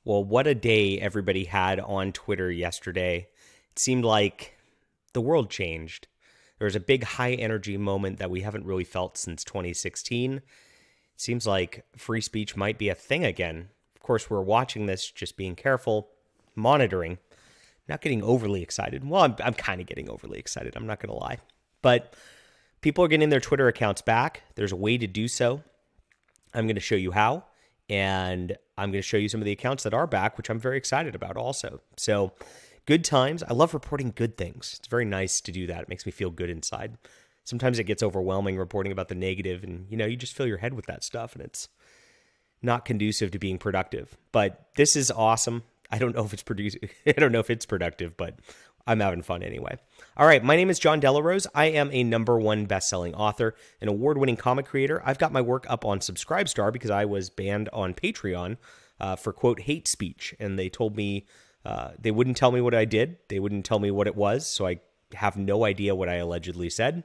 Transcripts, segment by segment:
Well, what a day everybody had on Twitter yesterday. It seemed like the world changed. There was a big high energy moment that we haven't really felt since 2016. It seems like free speech might be a thing again. Of course, we're watching this, just being careful, monitoring, not getting overly excited. Well, I'm kind of getting overly excited. I'm not going to lie. But people are getting their Twitter accounts back. There's a way to do so. I'm going to show you how. And I'm going to show you some of the accounts that are back, which I'm very excited about also. So good times. I love reporting good things. It's very nice to do that. It makes me feel good inside. Sometimes it gets overwhelming reporting about the negative, and you just fill your head with that stuff, and it's not conducive to being productive. But this is awesome. I don't know if it's productive, but I'm having fun anyway. All right, my name is John Delarose. I am a #1 best-selling author, an award-winning comic creator. I've got my work up on Subscribestar because I was banned on Patreon for, quote, hate speech. And they told me they wouldn't tell me what I did. They wouldn't tell me what it was, so I have no idea what I allegedly said.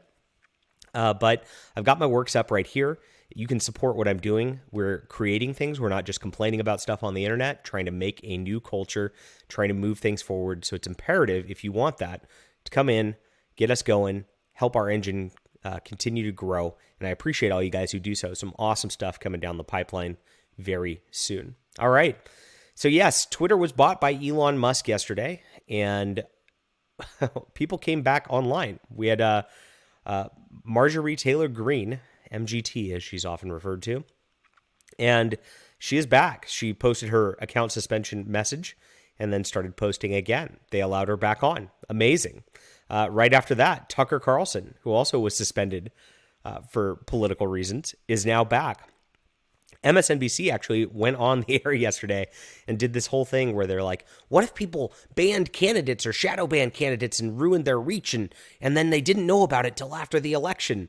But I've got my works up right here. You can support what I'm doing. We're creating things. We're not just complaining about stuff on the internet, trying to make a new culture, trying to move things forward. So it's imperative, if you want that, to come in, get us going, help our engine continue to grow. And I appreciate all you guys who do so. Some awesome stuff coming down the pipeline very soon. All right. So yes, Twitter was bought by Elon Musk yesterday, and people came back online. We had Marjorie Taylor Greene, MGT as she's often referred to, and she is back. She posted her account suspension message and then started posting again. They allowed her back on. Amazing. Right after that, Tucker Carlson, who also was suspended for political reasons, is now back. MSNBC actually went on the air yesterday and did this whole thing where they're like, what if people banned candidates or shadow banned candidates and ruined their reach and then they didn't know about it till after the election?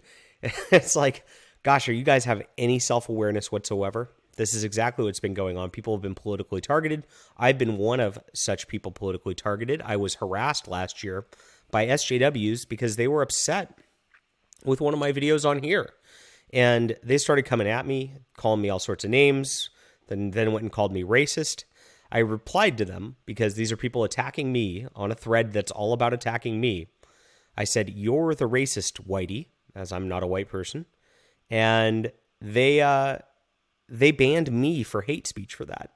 It's like, gosh, are you guys have any self-awareness whatsoever? This is exactly what's been going on. People have been politically targeted. I've been one of such people politically targeted. I was harassed last year by SJWs because they were upset with one of my videos on here. And they started coming at me, calling me all sorts of names, then went and called me racist. I replied to them because these are people attacking me on a thread that's all about attacking me. I said, you're the racist, whitey, as I'm not a white person. And they banned me for hate speech for that.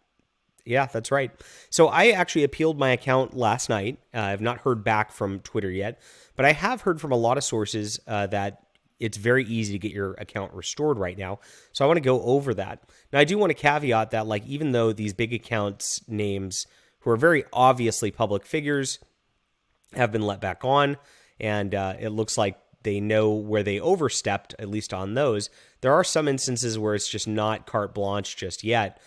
Yeah, that's right. So I actually appealed my account last night. I've not heard back from Twitter yet, but I have heard from a lot of sources that it's very easy to get your account restored right now. So I want to go over that. Now, I do want to caveat that, like, even though these big accounts names who are very obviously public figures have been let back on, and it looks like they know where they overstepped, at least on those, there are some instances where it's just not carte blanche just yet.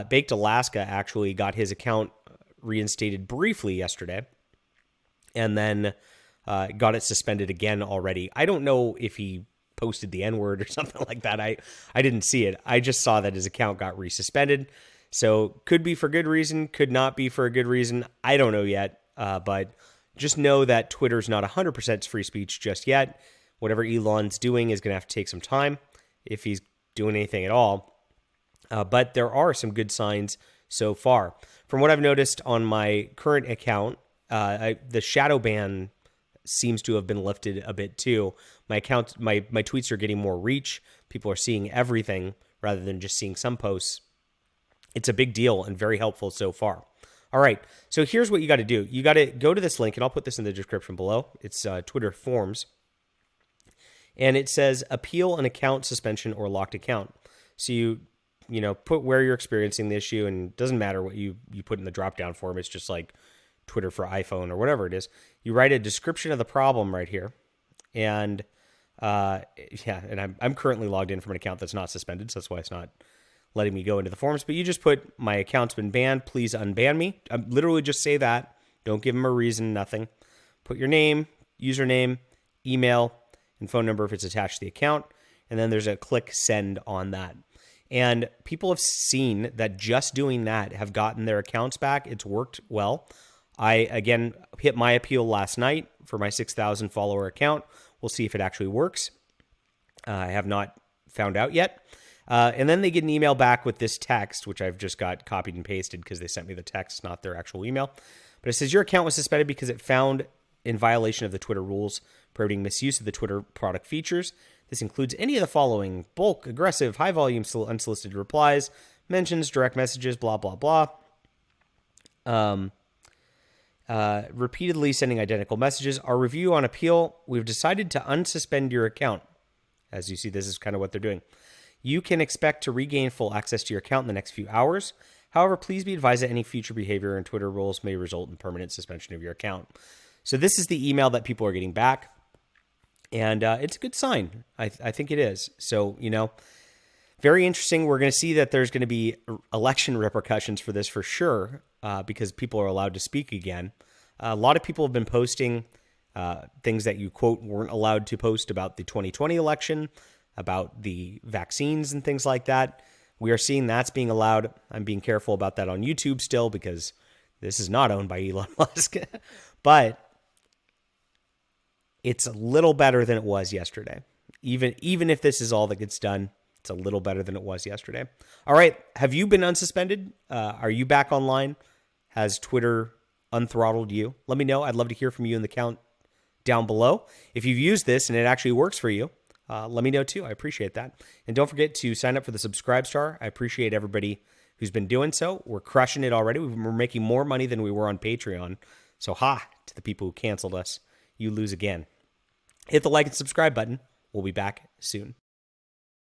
Baked Alaska actually got his account reinstated briefly yesterday, and then got it suspended again already. I don't know if he posted the N-word or something like that. I didn't see it. I just saw that his account got resuspended. So could be for good reason, could not be for a good reason. I don't know yet, but just know that Twitter's not 100% free speech just yet. Whatever Elon's doing is going to have to take some time, if he's doing anything at all. But there are some good signs so far. From what I've noticed on my current account, the shadow ban seems to have been lifted a bit too. My account, my tweets are getting more reach. People are seeing everything rather than just seeing some posts. It's a big deal and very helpful so far. All right, so here's what you got to do. You got to go to this link, and I'll put this in the description below. It's Twitter Forms. And it says appeal an account suspension or locked account. So you put where you're experiencing the issue, and it doesn't matter what you put in the drop-down form. It's just like Twitter for iPhone or whatever it is. You write a description of the problem right here. And and I'm currently logged in from an account that's not suspended, so that's why it's not letting me go into the forms. But you just put, my account's been banned, please unban me. I'm literally just say that. Don't give them a reason, nothing. Put your name, username, email, and phone number if it's attached to the account. And then there's a click send on that. And people have seen that just doing that have gotten their accounts back. It's worked well. I, again, hit my appeal last night for my 6,000 follower account. We'll see if it actually works. I have not found out yet. And then they get an email back with this text, which I've just got copied and pasted because they sent me the text, not their actual email. But it says your account was suspended because it found in violation of the Twitter rules prohibiting misuse of the Twitter product features. This includes any of the following: bulk, aggressive, high volume, unsolicited replies, mentions, direct messages, blah, blah, blah. Repeatedly sending identical messages. Our review on appeal, we've decided to unsuspend your account. As you see, this is kind of what they're doing. You can expect to regain full access to your account in the next few hours. However, please be advised that any future behavior in Twitter rules may result in permanent suspension of your account. So this is the email that people are getting back. And it's a good sign. I think it is. So, very interesting. We're going to see that there's going to be election repercussions for this for sure, because people are allowed to speak again. A lot of people have been posting things that you, quote, weren't allowed to post about the 2020 election, about the vaccines and things like that. We are seeing that's being allowed. I'm being careful about that on YouTube still because this is not owned by Elon Musk. But it's a little better than it was yesterday. Even if this is all that gets done, it's a little better than it was yesterday. All right. Have you been unsuspended? Are you back online? Has Twitter unthrottled you? Let me know. I'd love to hear from you in the count down below. If you've used this and it actually works for you, let me know too. I appreciate that. And don't forget to sign up for the Subscribe Star. I appreciate everybody who's been doing so. We're crushing it already. We're making more money than we were on Patreon. So to the people who canceled us. You lose again. Hit the like and subscribe button. We'll be back soon.